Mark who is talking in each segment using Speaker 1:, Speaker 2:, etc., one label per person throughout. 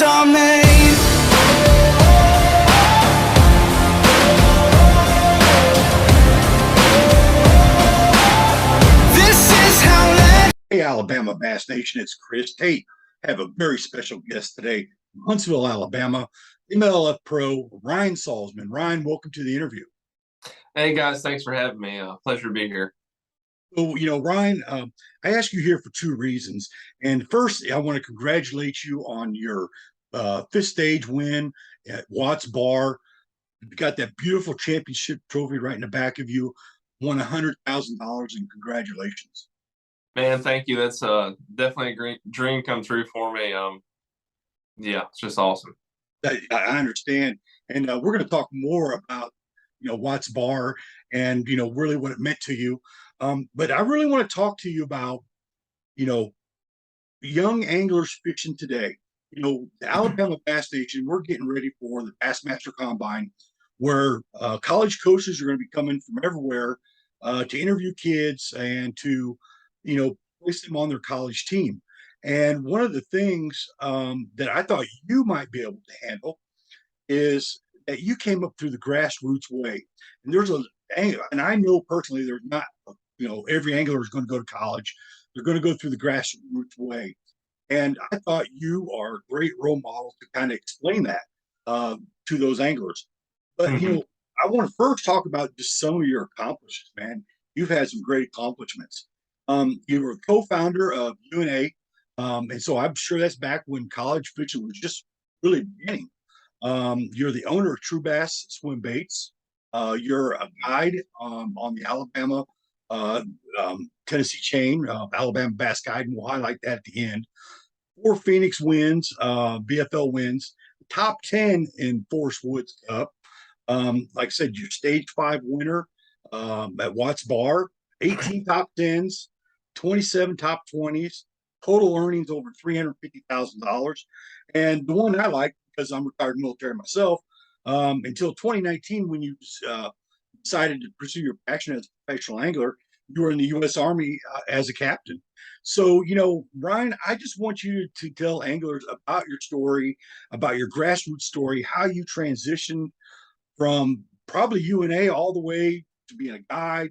Speaker 1: things are made. This is how legends.
Speaker 2: Hey, Alabama Bass Nation, it's Chris. Hey, I have a very special guest today from Huntsville, Alabama, MLF pro Ryan Salzman. Ryan, welcome to the interview.
Speaker 3: Hey guys, thanks for having me. Pleasure to be here.
Speaker 2: So, Ryan, I asked you here for two reasons. And first, I want to congratulate you on your fifth stage win at Watts Bar. You got that beautiful championship trophy right in the back of you. Won $100,000, and congratulations.
Speaker 3: Man, thank you. That's definitely a great dream come true for me. Yeah, it's just awesome.
Speaker 2: I understand. And we're going to talk more about, Watts Bar and, really what it meant to you. But I really want to talk to you about, young anglers fishing today. The Alabama Bass Station, we're getting ready for the Bassmaster Combine, where college coaches are going to be coming from everywhere to interview kids and to, place them on their college team. And one of the things that I thought you might be able to handle is that you came up through the grassroots way. And and I know personally there's not, every angler is going to go to college. They're going to go through the grassroots way. And I thought you are a great role model to kind of explain that to those anglers. But, I want to first talk about just some of your accomplishments, man. You've had some great accomplishments. You were a co-founder of UNA. And so I'm sure that's back when college fishing was just really beginning. You're the owner of True Bass Swimbaits. You're a guide on the Alabama Tennessee chain, Alabama Bass Guide, and we'll highlight that at the end. 4 Phoenix wins, BFL wins, top 10 in Forrest Wood Cup. Like I said, you're stage 5 winner at Watts Bar, 18 top 10s, 27 top 20s, total earnings over $350,000. And the one I like, because I'm retired military myself, until 2019, when you decided to pursue your passion as a professional angler, you were in the U.S. Army as a captain. So, Ryan, I just want you to tell anglers about your story, about your grassroots story, how you transitioned from probably UNA all the way to being a guide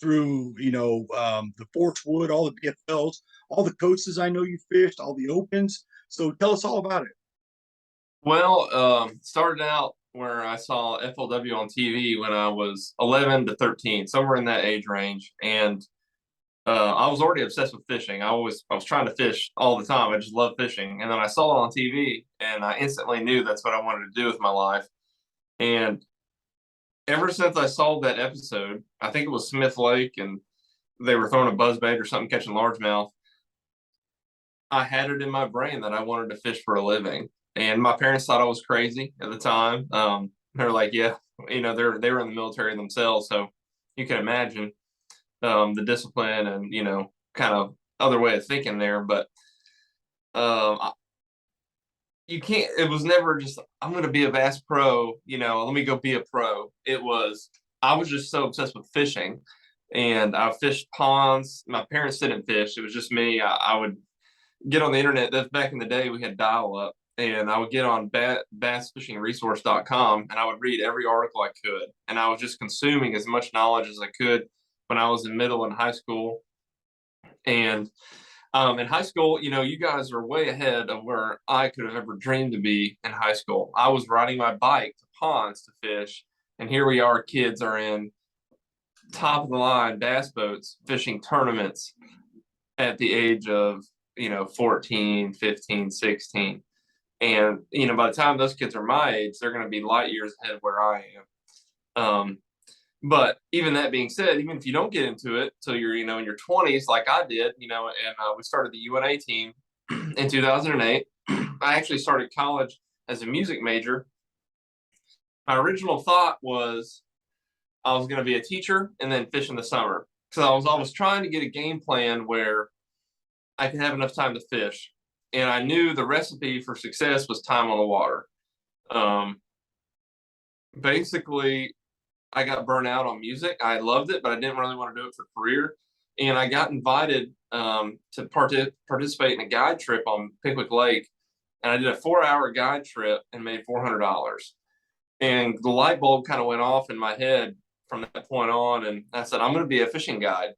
Speaker 2: through, the Forrest Wood, all the BFLs, all the coaches I know you fished, all the opens. So tell us all about it.
Speaker 3: Well, started out where I saw FLW on TV when I was 11 to 13, somewhere in that age range. And I was already obsessed with fishing. I was trying to fish all the time. I just love fishing. And then I saw it on TV and I instantly knew that's what I wanted to do with my life. And ever since I saw that episode, I think it was Smith Lake and they were throwing a buzzbait or something, catching largemouth. I had it in my brain that I wanted to fish for a living. And my parents thought I was crazy at the time. They were like, yeah, they were in the military themselves. So you can imagine the discipline and, kind of other way of thinking there. But you can't, it was never just, I'm going to be a bass pro, let me go be a pro. I was just so obsessed with fishing and I fished ponds. My parents didn't fish. It was just me. I would get on the internet. That's back in the day we had dial up. And I would get on bassfishingresource.com and I would read every article I could. And I was just consuming as much knowledge as I could when I was in middle and high school. And in high school, you guys are way ahead of where I could have ever dreamed to be in high school. I was riding my bike to ponds to fish. And here we are, kids are in top of the line bass boats, fishing tournaments at the age of, 14, 15, 16. And, by the time those kids are my age, they're going to be light years ahead of where I am. But even that being said, even if you don't get into it till you're, in your 20s, like I did, and we started the UNA team in 2008. I actually started college as a music major. My original thought was I was going to be a teacher and then fish in the summer. So I was trying to get a game plan where I could have enough time to fish. And I knew the recipe for success was time on the water. Basically, I got burnt out on music. I loved it, but I didn't really want to do it for career. And I got invited to participate in a guide trip on Pickwick Lake and I did a 4-hour guide trip and made $400. And the light bulb kind of went off in my head from that point on. And I said, I'm going to be a fishing guide,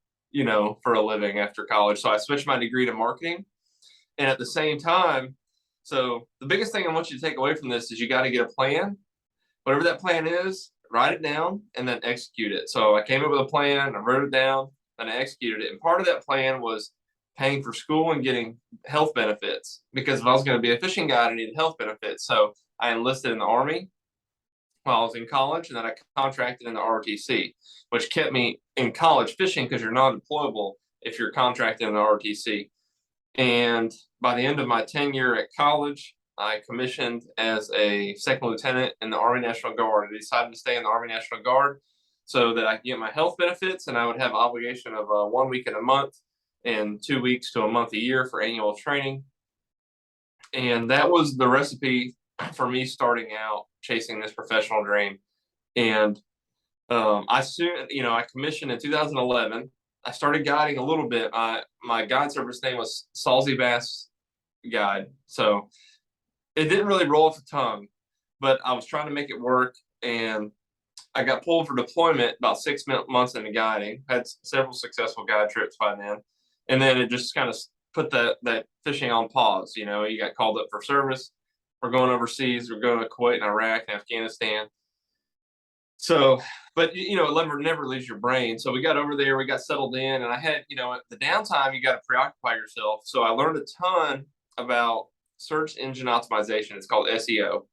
Speaker 3: for a living after college. So I switched my degree to marketing. And at the same time, so the biggest thing I want you to take away from this is you got to get a plan. Whatever that plan is, write it down and then execute it. So I came up with a plan, I wrote it down, and I executed it. And part of that plan was paying for school and getting health benefits, because if I was going to be a fishing guide, I needed health benefits. So I enlisted in the Army while I was in college, and then I contracted in the ROTC, which kept me in college fishing because you're non-deployable if you're contracted in the ROTC. And by the end of my tenure at college, I commissioned as a second lieutenant in the Army National Guard. I decided to stay in the Army National Guard so that I could get my health benefits, and I would have obligation of 1 week in a month and 2 weeks to a month a year for annual training. And that was the recipe for me starting out chasing this professional dream. And I commissioned in 2011. I started guiding a little bit. My guide service name was Salzy Bass Guide. So it didn't really roll off the tongue, but I was trying to make it work. And I got pulled for deployment about 6 months into guiding. Had several successful guide trips by then. And then it just kind of put that fishing on pause. You got called up for service. We're going overseas. We're going to Kuwait and Iraq and Afghanistan. So, but it never leaves your brain. So we got over there, we got settled in, and I had, the downtime, you got to preoccupy yourself. So I learned a ton about search engine optimization. It's called SEO.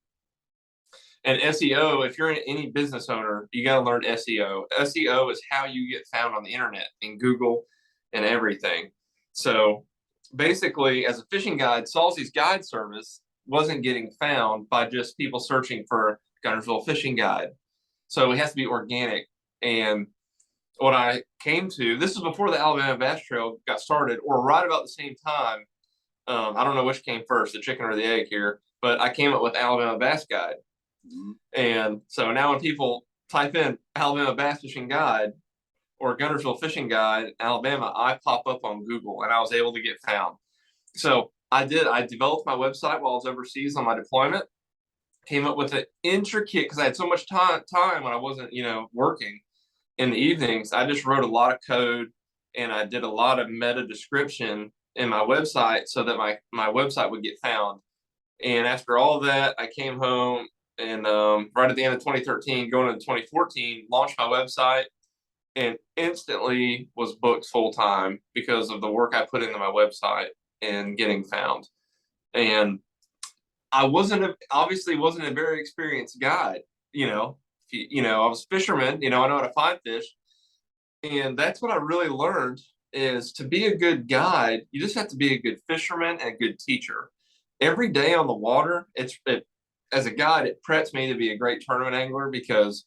Speaker 3: And SEO, if you're any business owner, you got to learn SEO. SEO is how you get found on the internet, in Google and everything. So basically, as a fishing guide, Salzy's guide service wasn't getting found by just people searching for Guntersville Fishing Guide. So it has to be organic. And what I came to, this is before the Alabama Bass Trail got started, or right about the same time. I don't know which came first, the chicken or the egg here, but I came up with Alabama Bass Guide. Mm-hmm. And so now when people type in Alabama Bass Fishing Guide or Guntersville Fishing Guide, Alabama, I pop up on Google, and I was able to get found. So I developed my website while I was overseas on my deployment, came up with an intricate, because I had so much time when I wasn't, working in the evenings. I just wrote a lot of code, and I did a lot of meta description in my website so that my website would get found. And after all of that, I came home and right at the end of 2013, going into 2014, launched my website, and instantly was booked full time because of the work I put into my website and getting found. And I obviously wasn't a very experienced guide. I was a fisherman, I know how to find fish. And that's what I really learned, is to be a good guide, you just have to be a good fisherman and a good teacher. Every day on the water, as a guide, it preps me to be a great tournament angler, because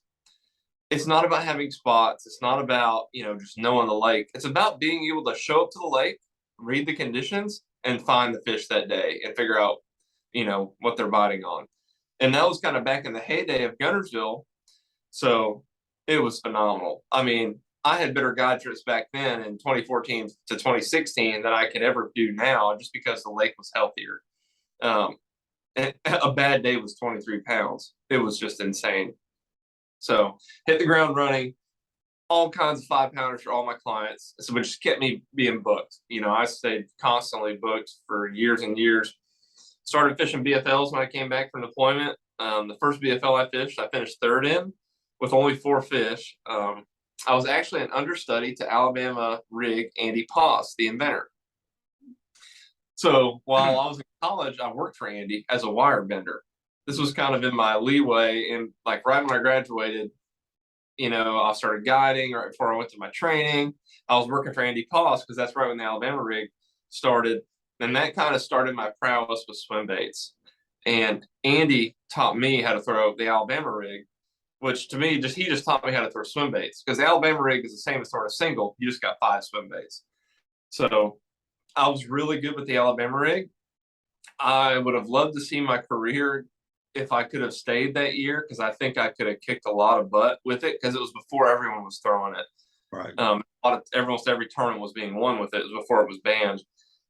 Speaker 3: it's not about having spots. It's not about, just knowing the lake. It's about being able to show up to the lake, read the conditions, and find the fish that day and figure out, what they're biting on. And that was kind of back in the heyday of Guntersville. So it was phenomenal. I mean, I had better guide trips back then in 2014 to 2016 than I could ever do now, just because the lake was healthier. And a bad day was 23 pounds. It was just insane. So hit the ground running, all kinds of 5-pounders for all my clients. So it just kept me being booked. I stayed constantly booked for years and years. Started fishing BFLs when I came back from deployment. The first BFL I finished third in with only 4 fish. I was actually an understudy to Alabama rig Andy Poss, the inventor. So while I was in college, I worked for Andy as a wire bender. This was kind of in my leeway. And like right when I graduated, I started guiding right before I went to my training. I was working for Andy Poss because that's right when the Alabama rig started. And that kind of started my prowess with Swimbaits. And Andy taught me how to throw the Alabama rig, which to me, he just taught me how to throw Swimbaits, because the Alabama rig is the same as throwing a single. You just got 5 Swimbaits. So I was really good with the Alabama rig. I would have loved to see my career if I could have stayed that year, because I think I could have kicked a lot of butt with it, because it was before everyone was throwing it.
Speaker 2: Right.
Speaker 3: Almost every tournament was being won with it. It was before it was banned.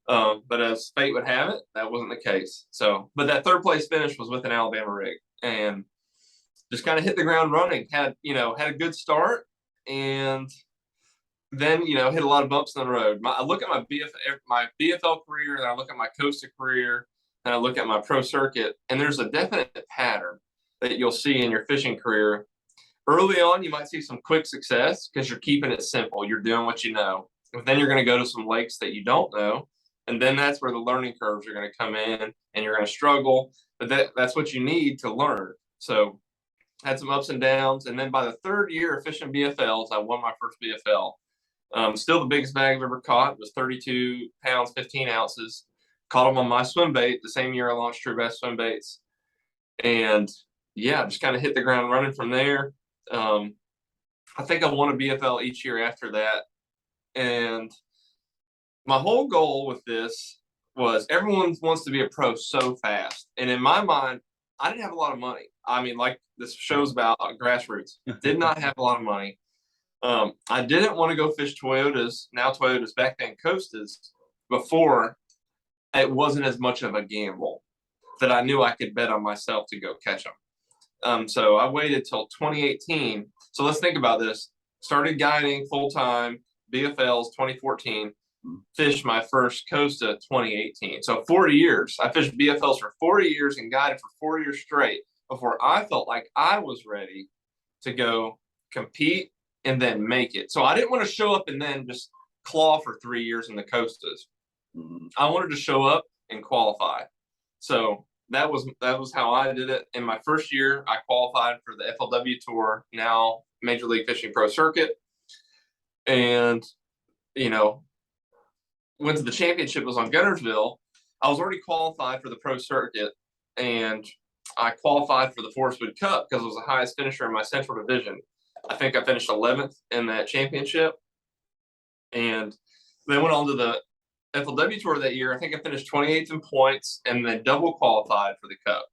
Speaker 3: But as fate would have it, that wasn't the case. So, but that third place finish was with an Alabama rig, and just kind of hit the ground running. Had a good start, and then hit a lot of bumps in the road. I look at my BFL career, and I look at my Costa career, and I look at my pro circuit, and there's a definite pattern that you'll see in your fishing career. Early on, you might see some quick success because you're keeping it simple. You're doing what you know. But then you're going to go to some lakes that you don't know, and then that's where the learning curves are going to come in, and you're going to struggle. But that's what you need to learn. So had some ups and downs, and then by the third year of fishing BFLs, I won my first BFL. Still the biggest bag I've ever caught was 32 pounds, 15 ounces. Caught them on my swim bait the same year I launched True Bass Swimbaits. And yeah, just kind of hit the ground running from there. I think I won a BFL each year after that. And my whole goal with this was everyone wants to be a pro so fast. And in my mind, I didn't have a lot of money. I mean, like this show's about grassroots. Did not have a lot of money. I didn't want to go fish Toyotas, now Toyotas, back then Costas, before it wasn't as much of a gamble that I knew I could bet on myself to go catch them. So I waited till 2018. So let's think about this. Started guiding full-time, BFLs 2014, fished my first Costa 2018. So 40 years. I fished BFLs for 40 years and guided for 4 years straight before I felt like I was ready to go compete and then make it. So I didn't want to show up and then just claw for 3 years in the Costas. I wanted to show up and qualify. So that was how I did it. In my first year, I qualified for the FLW Tour, now Major League Fishing Pro Circuit. And, went to the championship, was on Guntersville. I was already qualified for the pro circuit, and I qualified for the Forrest Wood Cup because I was the highest finisher in my central division. I think I finished 11th in that championship, and then went on to the FLW Tour that year. I think I finished 28th in points and then double qualified for the cup.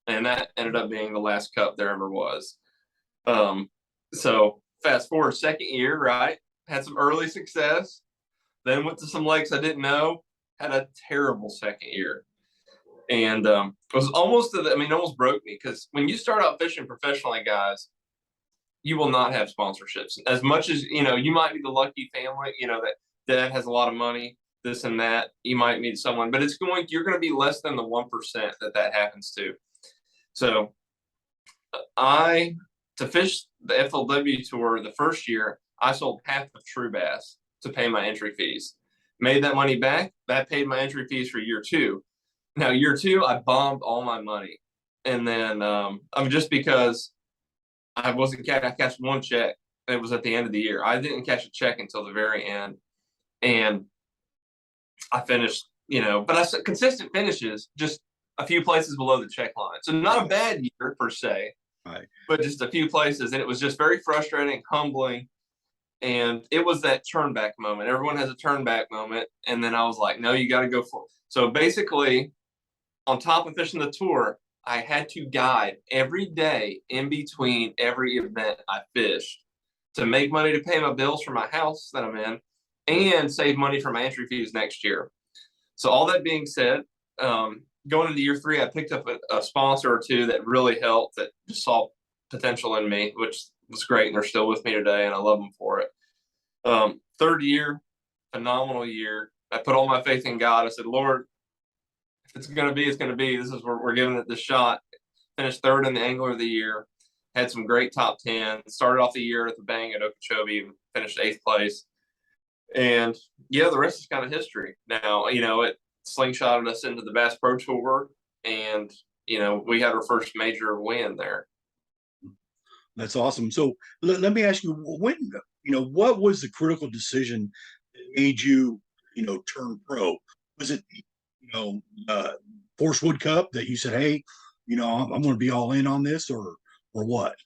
Speaker 3: And that ended up being the last cup there ever was. So fast forward second year, right? Had some early success. Then went to some lakes I didn't know. Had a terrible second year. And it was almost broke me, because when you start out fishing professionally, guys, you will not have sponsorships. As much as, you might be the lucky family, that dad has a lot of money, this and that, you might meet someone, but you're going to be less than the 1% that happens to. So to fish the FLW Tour the first year, I sold half of True Bass to pay my entry fees. Made that money back. That paid my entry fees for year two. Now, year two, I bombed all my money. And then just because I cashed one check. It was at the end of the year. I didn't cash a check until the very end. And I finished, but I said consistent finishes, just a few places below the check line. So not a bad year per se,
Speaker 2: right,
Speaker 3: but just a few places. And it was just very frustrating, humbling. And it was that turn back moment. Everyone has a turn back moment. And then I was like, no, you got to go for it. So basically, on top of fishing the tour, I had to guide every day in between every event I fished to make money to pay my bills for my house that I'm in and save money for my entry fees next year. So all that being said, going into year three, I picked up a sponsor or two that really helped, that just saw potential in me, which was great. And they're still with me today, and I love them for it. Third year, phenomenal year. I put all my faith in God. I said, Lord, if it's going to be, it's going to be. This is where we're giving it the shot. Finished third in the Angler of the Year. Had some great top 10. Started off the year at the bang at Okeechobee. Finished 8th place. And yeah, the rest is kind of history. Now, it slingshotted us into the Bass Pro Tour, and, we had our first major win there.
Speaker 2: That's awesome. So let me ask you, when, what was the critical decision that made you, turn pro? Was it, Forrest Wood Cup that you said, hey, I'm going to be all in on this, or what?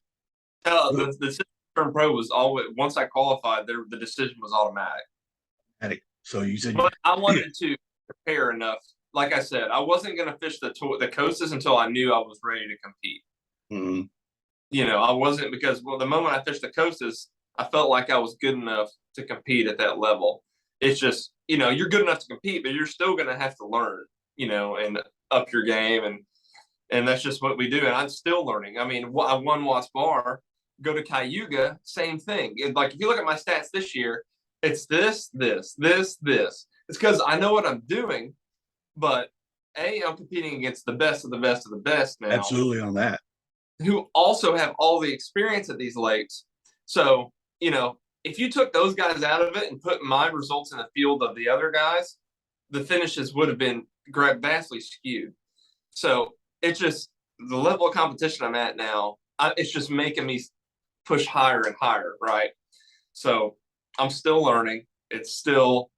Speaker 3: The decision to turn pro was always, once I qualified, the decision was automatic.
Speaker 2: So you said,
Speaker 3: but I wanted to prepare enough. Like I said, I wasn't going to fish the Costas until I knew I was ready to compete.
Speaker 2: Mm-hmm.
Speaker 3: I wasn't, because the moment I fished the Costas, I felt like I was good enough to compete at that level. It's just you're good enough to compete, but you're still going to have to learn, and up your game. And that's just what we do. And I'm still learning. I mean, I won Watts Bar, go to Cayuga, same thing. Like, if you look at my stats this year, it's this. It's because I know what I'm doing, but I'm competing against the best of the best of the best now.
Speaker 2: Absolutely on that.
Speaker 3: Who also have all the experience at these lakes. So, if you took those guys out of it and put my results in the field of the other guys, the finishes would have been vastly skewed. So it's just the level of competition I'm at now, it's just making me push higher and higher, right? So I'm still learning. It's still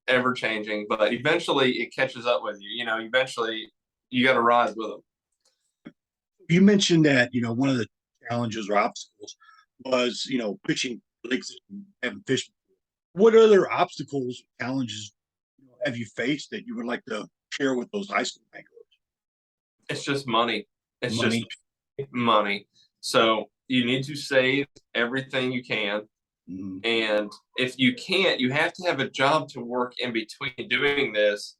Speaker 3: ever changing, but eventually it catches up with you. Eventually you got to rise with them.
Speaker 2: You mentioned that, one of the challenges or obstacles was, fishing lakes that you haven't fished. What other obstacles, challenges have you faced that you would like to share with those high school anglers?
Speaker 3: It's just money. It's
Speaker 2: Money.
Speaker 3: just money. So you need to save everything you can.
Speaker 2: Mm-hmm.
Speaker 3: And if you can't, you have to have a job to work in between doing this.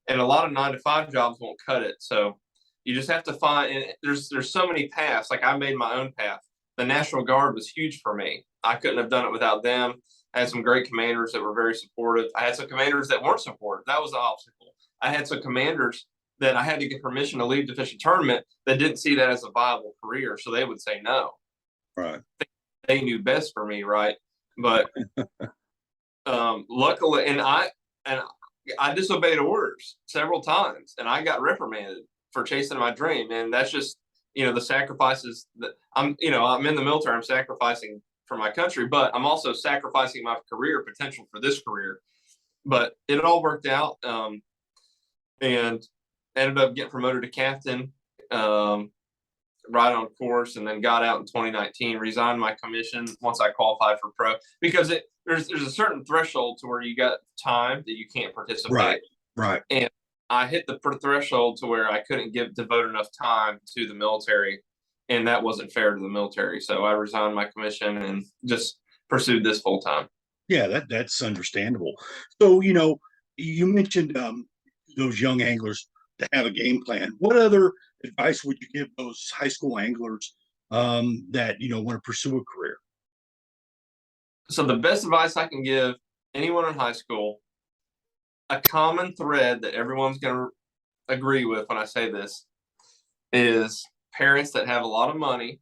Speaker 3: And a lot of 9-to-5 jobs won't cut it. So you just have to find, and there's so many paths. Like, I made my own path. The National Guard was huge for me. I couldn't have done it without them. I had some great commanders that were very supportive. I had some commanders that weren't supportive. That was the obstacle. I had some commanders that I had to get permission to leave to fish a tournament that didn't see that as a viable career. So they would say no.
Speaker 2: Right.
Speaker 3: They knew best for me, right? But luckily, and I disobeyed orders several times, and I got reprimanded for chasing my dream. And that's just, the sacrifices that I'm in the military. I'm sacrificing for my country, but I'm also sacrificing my career potential for this career. But it all worked out, and ended up getting promoted to captain, right on course, and then got out in 2019, resigned my commission once I qualified for pro, because there's a certain threshold to where you got time that you can't participate.
Speaker 2: Right.
Speaker 3: And I hit the threshold to where I couldn't devote enough time to the military, and that wasn't fair to the military. So I resigned my commission and just pursued this full time.
Speaker 2: Yeah, that's understandable. So, you mentioned those young anglers to have a game plan. What other advice would you give those high school anglers that want to pursue a career?
Speaker 3: So the best advice I can give anyone in high school, a common thread that everyone's going to agree with when I say this, is parents that have a lot of money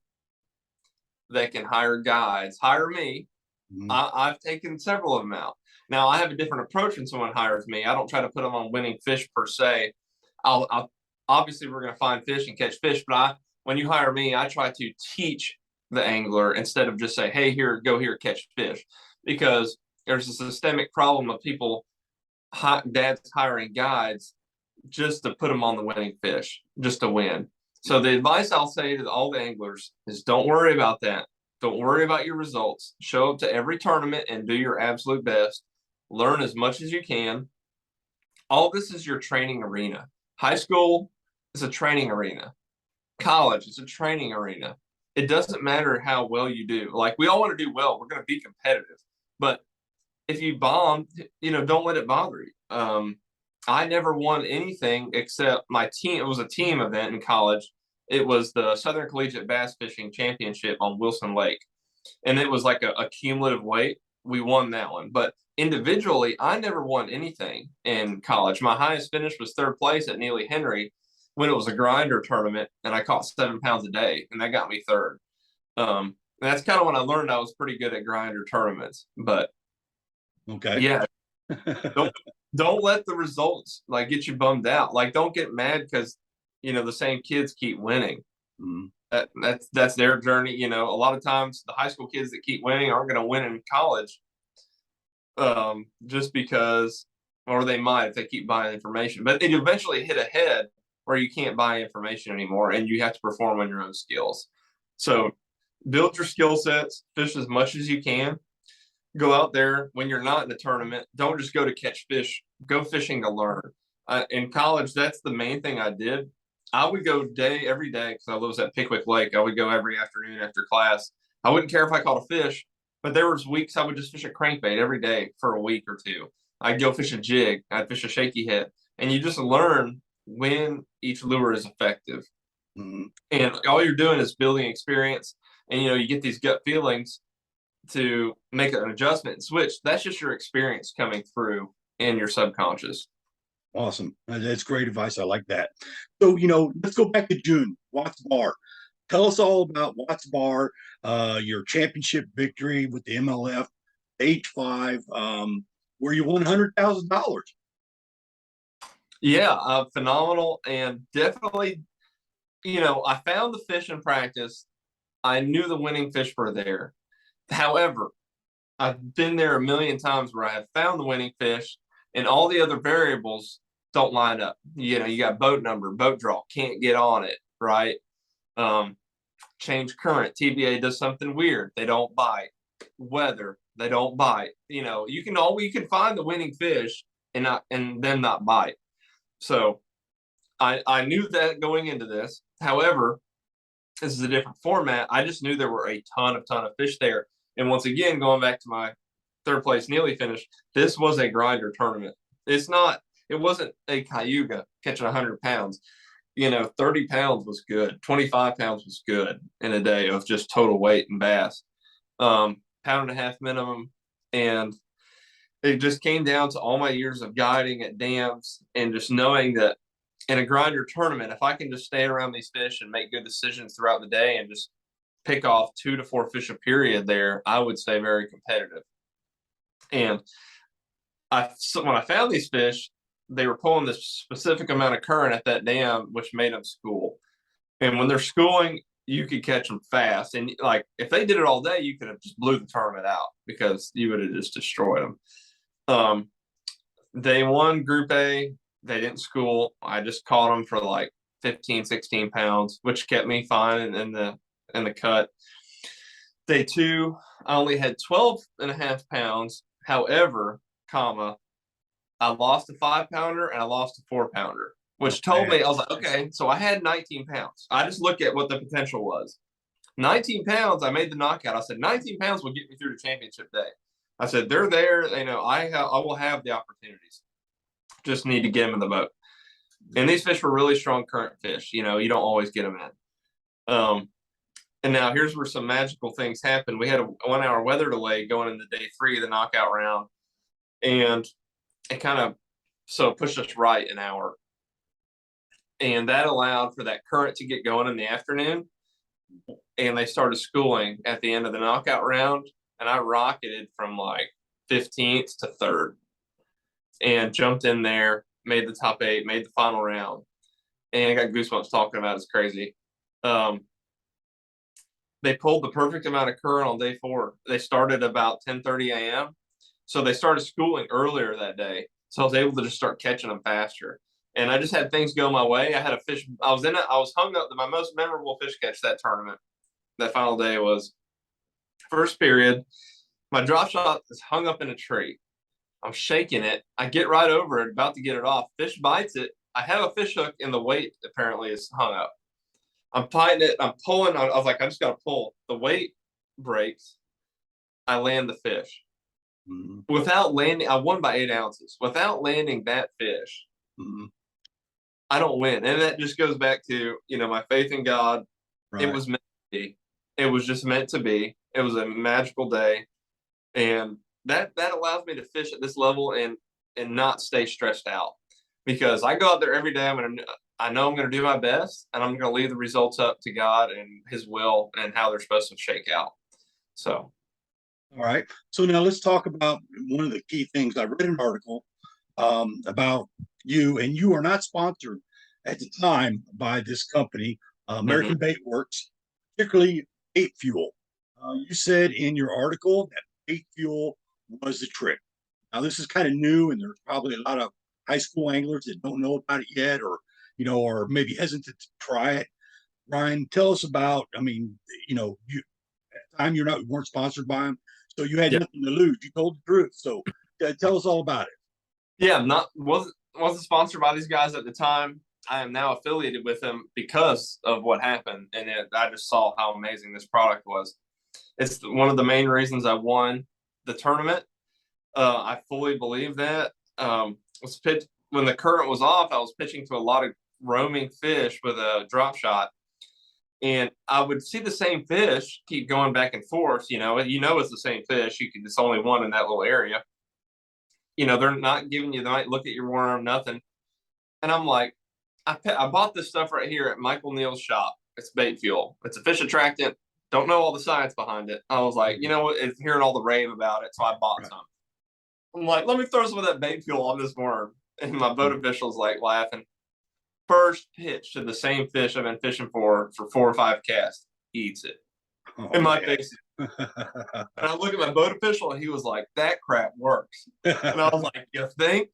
Speaker 3: that can hire guides. Hire me.
Speaker 2: Mm-hmm.
Speaker 3: I've taken several of them out. Now, I have a different approach when someone hires me. I don't try to put them on winning fish per se. I'll obviously, we're going to find fish and catch fish, but when you hire me, I try to teach the angler instead of just say, hey, go here, catch fish, because there's a systemic problem of people, dads hiring guides just to put them on the winning fish, just to win. So the advice I'll say to all the anglers is, don't worry about that. Don't worry about your results. Show up to every tournament and do your absolute best. Learn as much as you can. All this is your training arena. High school is a training arena. College is a training arena. It doesn't matter how well you do. Like, we all want to do well. We're going to be competitive. But if you bomb, don't let it bother you. I never won anything except my team. It was a team event in college. It was the Southern Collegiate Bass Fishing Championship on Wilson Lake. And it was like a cumulative weight. We won that one. But individually, I never won anything in college. My highest finish was third place at Neely Henry when it was a grinder tournament, and I caught 7 pounds a day, and that got me third. And that's kind of when I learned I was pretty good at grinder tournaments. But
Speaker 2: okay,
Speaker 3: yeah, don't let the results get you bummed out. Don't get mad because the same kids keep winning. Mm-hmm. That's their journey. A lot of times the high school kids that keep winning aren't going to win in college, just because, or they might if they keep buying information. But it eventually hit a head where you can't buy information anymore, and you have to perform on your own skills. So build your skill sets, fish as much as you can. Go out there when you're not in the tournament. Don't just go to catch fish. Go fishing to learn. In college, that's the main thing I did. I would go every day because I was at Pickwick Lake. I would go every afternoon after class. I wouldn't care if I caught a fish, but there was weeks I would just fish a crankbait every day for a week or two. I'd go fish a jig, I'd fish a shaky head, and you just learn when each lure is effective.
Speaker 2: Mhm.
Speaker 3: And all you're doing is building experience, and you get these gut feelings to make an adjustment and switch. That's just your experience coming through in your subconscious.
Speaker 2: Awesome. That's great advice. I like that. So, let's go back to June, Watts Bar. Tell us all about Watts Bar, your championship victory with the MLF, H5, where you won $100,000.
Speaker 3: Yeah, phenomenal, and definitely, I found the fish in practice. I knew the winning fish were there. However, I've been there a million times where I have found the winning fish, and all the other variables don't line up. You got boat number, boat draw, can't get on it, right? Change current, TVA does something weird, they don't bite. Weather, they don't bite. You can find the winning fish and them not bite. So I knew that going into this. However, this is a different format. I just knew there were a ton of fish there. And once again, going back to my third place Neely finish, this was a grinder tournament. It wasn't a Cayuga catching 100 pounds. 30 pounds was good. 25 pounds was good in a day of just total weight and bass. Pound and a half minimum. And it just came down to all my years of guiding at dams and just knowing that in a grinder tournament, if I can just stay around these fish and make good decisions throughout the day and just pick off 2 to 4 fish a period there, I would stay very competitive. And when I found these fish, they were pulling this specific amount of current at that dam, which made them school. And when they're schooling, you could catch them fast. And like if they did it all day, you could have just blew the tournament out because you would have just destroyed them. They won Group A. They didn't school. I just caught them for like 15, 16 pounds, which kept me fine in the cut. Day 2, I only had 12 and a half pounds. However, I lost a 5-pounder and I lost a 4-pounder, which told me, I was like, okay, so I had 19 pounds. I just look at what the potential was. 19 pounds, I made the knockout. I said, 19 pounds will get me through the championship day. I said, they're there. I will have the opportunities. Just need to get them in the boat. And these fish were really strong current fish. You don't always get them in. And now here's where some magical things happen. We had a 1-hour weather delay going into day 3 of the knockout round. And it kind of pushed us right an hour. And that allowed for that current to get going in the afternoon. And they started schooling at the end of the knockout round. And I rocketed from like 15th to 3rd and jumped in there, made the top 8, made the final round. And I got goosebumps talking about it. It's crazy. They pulled the perfect amount of current on day 4. They started about 10:30 a.m. So they started schooling earlier that day. So I was able to just start catching them faster. And I just had things go my way. I had a fish. I was hung up. My most memorable fish catch that tournament, that final day, was first period. My drop shot is hung up in a tree. I'm shaking it. I get right over it, about to get it off. Fish bites it. I have a fish hook, and the weight apparently is hung up. I'm tightening it. I'm pulling. I was like, I just got to pull. The weight breaks. I land the fish.
Speaker 2: Mm-hmm.
Speaker 3: Without landing, I won by 8 ounces. Without landing that fish,
Speaker 2: Mm-hmm.
Speaker 3: I don't win. And that just goes back to, my faith in God.
Speaker 2: Right.
Speaker 3: It was meant to be. It was just meant to be. It was a magical day. And that allows me to fish at this level and not stay stressed out. Because I go out there every day. I know I'm going to do my best, and I'm going to leave the results up to God and His will and how they're supposed to shake out. So.
Speaker 2: All right. So now let's talk about one of the key things. I read an article about you, and you are not sponsored at the time by this company, American Bait Works, particularly bait fuel. You said in your article that bait fuel was the trick. Now, this is kind of new, and there's probably a lot of high school anglers that don't know about it yet, or or maybe hesitant to try it. Ryan, tell us about. I mean, you at the time you weren't sponsored by them, so you had nothing to lose. You told the truth. So tell us all about it.
Speaker 3: Yeah, wasn't sponsored by these guys at the time. I am now affiliated with them because of what happened, and I just saw how amazing this product was. It's one of the main reasons I won the tournament. I fully believe that. Was pitch when the current was off, I was pitching to a lot of roaming fish with a drop shot. And I would see the same fish keep going back and forth. It's the same fish. It's only one in that little area. They're not giving you. They might look at your worm, nothing. And I'm like, I bought this stuff right here at Michael Neal's shop. It's bait fuel. It's a fish attractant. Don't know all the science behind it. I was like, it's hearing all the rave about it, so I bought some. I'm like, let me throw some of that bait fuel on this worm. And my boat official's like laughing. First pitch to the same fish I've been fishing for 4 or 5 casts, eats it in my face. And I look at my boat official, and he was like, "That crap works." And I was like, "You think?"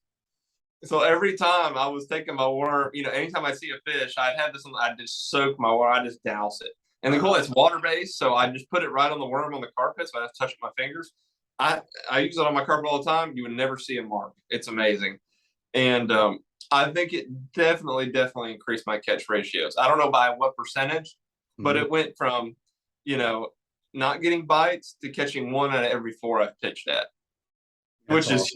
Speaker 3: So every time I was taking my worm, anytime I see a fish, I'd have this one. I just soak my worm. I just douse it. And the cool, it's water based, so I just put it right on the worm on the carpet, so I have to touch my fingers. I use it on my carpet all the time. You would never see a mark. It's amazing. And I think it definitely increased my catch ratios. I don't know by what percentage, but it went from, not getting bites to catching 1 out of every 4 I've pitched at, which is,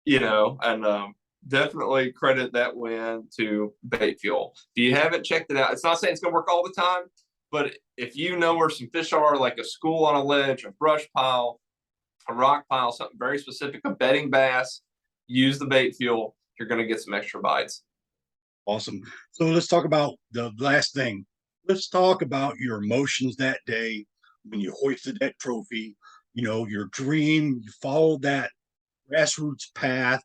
Speaker 3: and definitely credit that win to bait fuel. If you haven't checked it out, it's not saying it's going to work all the time, but if you know where some fish are, like a school on a ledge, a brush pile, a rock pile, something very specific, a bedding bass, use the bait fuel. You're going to get some extra bites.
Speaker 2: Awesome. So let's talk about the last thing. Let's talk about your emotions that day when you hoisted that trophy, your dream, you followed that grassroots path,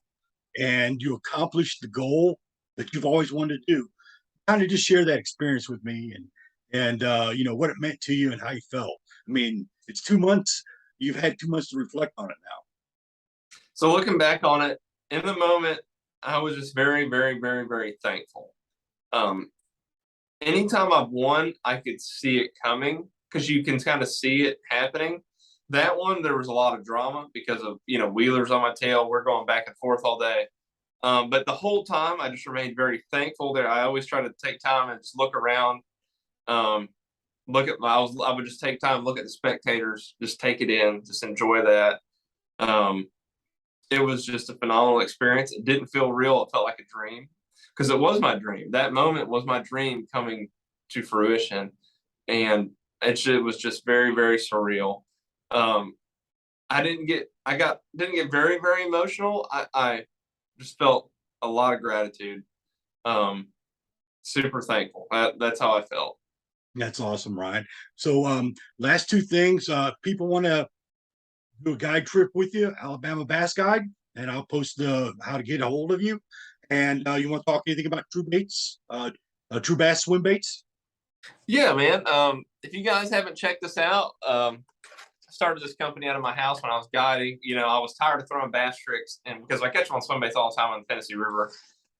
Speaker 2: and you accomplished the goal that you've always wanted to do. Kind of just share that experience with me and what it meant to you and how you felt. I mean, it's 2 months. You've had 2 months to reflect on it now.
Speaker 3: So looking back on it, in the moment, I was just very, very, very, very thankful. Anytime I've won, I could see it coming because you can kind of see it happening. That one, there was a lot of drama because of, wheelers on my tail. We're going back and forth all day. But the whole time, I just remained very thankful there. I always try to take time and just look around, I would just take time, look at the spectators, just take it in, just enjoy that. It was just a phenomenal experience. It didn't feel real. It felt like a dream because it was my dream. That moment was my dream coming to fruition. And it was just very, very surreal. I didn't get very, very emotional. I just felt a lot of gratitude. Super thankful. That's how I felt.
Speaker 2: That's awesome, Ryan. So last 2 things, people want to do a guide trip with you, Alabama Bass Guide, and I'll post how to get a hold of you. And you want to talk anything about True Baits, True Bass Swimbaits?
Speaker 3: Yeah, man. If you guys haven't checked this out, I started this company out of my house when I was guiding. I was tired of throwing bass tricks, and because I catch them on swim baits all the time on the Tennessee River.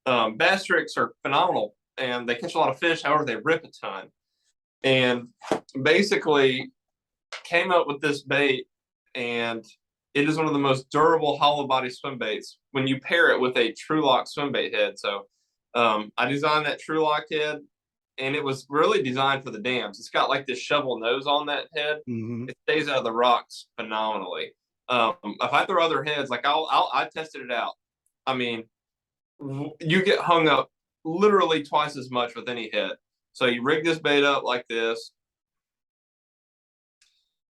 Speaker 3: Bass tricks are phenomenal, and they catch a lot of fish. However, they rip a ton. And basically came up with this bait, and it is one of the most durable hollow body swim baits when you pair it with a True Lock swim bait head. So I designed that True Lock head, and it was really designed for the dams. It's got like this shovel nose on that head. It stays out of the rocks phenomenally. If I throw other heads, like I tested it out. I mean, you get hung up literally twice as much with any head. So you rig this bait up like this,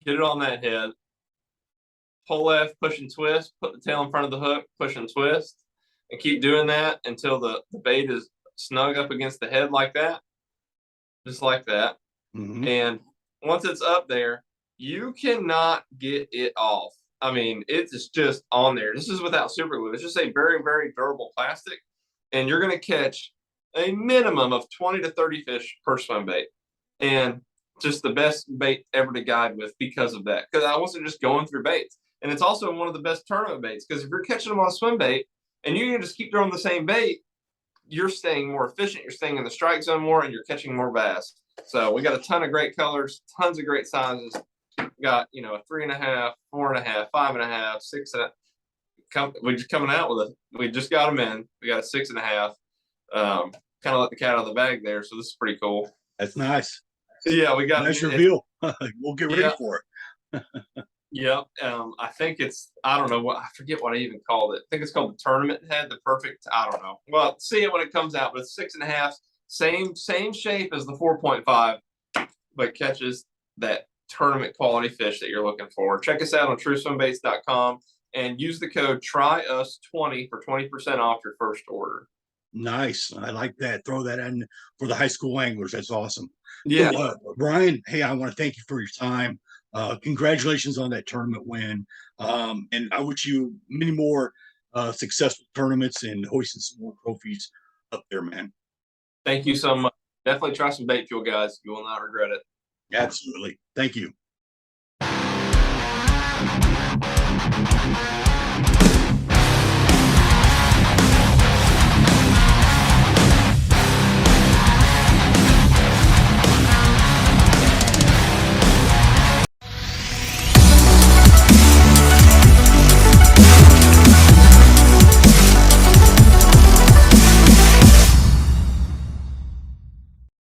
Speaker 3: get it on that head, pull left, push and twist, put the tail in front of the hook, push and twist, and keep doing that until the bait is snug up against the head like that, just like that. And once it's up there, you cannot get it off. I mean, it's just on there. This is without super glue. It's just a very, very durable plastic, and you're going to catch a minimum of 20 to 30 fish per swim bait. And just the best bait ever to guide with because of that. Because I wasn't just going through baits. And it's also one of the best tournament baits because if you're catching them on a swim bait and you can just keep throwing the same bait, you're staying more efficient. You're staying in the strike zone more, and you're catching more bass. So we got a ton of great colors, tons of great sizes. We got, a 3.5, 4.5, 5.5, 6.5. We just coming out with we just got them in. We got a 6.5. Kind of let the cat out of the bag there. So this is pretty cool.
Speaker 2: That's nice.
Speaker 3: Yeah, we got
Speaker 2: nice reveal. We'll get ready for it.
Speaker 3: Yep. I think I don't know I forget what I even called it. I think it's called the tournament head, the perfect, I don't know. Well, see it when it comes out, but it's 6.5, same shape as the 4.5, but catches that tournament quality fish that you're looking for. Check us out on trueswimbaits.com and use the code TRYUS20 for 20% off your first order.
Speaker 2: Nice. I like that. Throw that in for the high school anglers. That's awesome.
Speaker 3: Yeah.
Speaker 2: So, Brian, hey, I want to thank you for your time. Congratulations on that tournament win. And I wish you many more successful tournaments and hoisting some more trophies up there, man.
Speaker 3: Thank you so much. Definitely try some bait fuel, guys. You will not regret it.
Speaker 2: Absolutely. Thank you.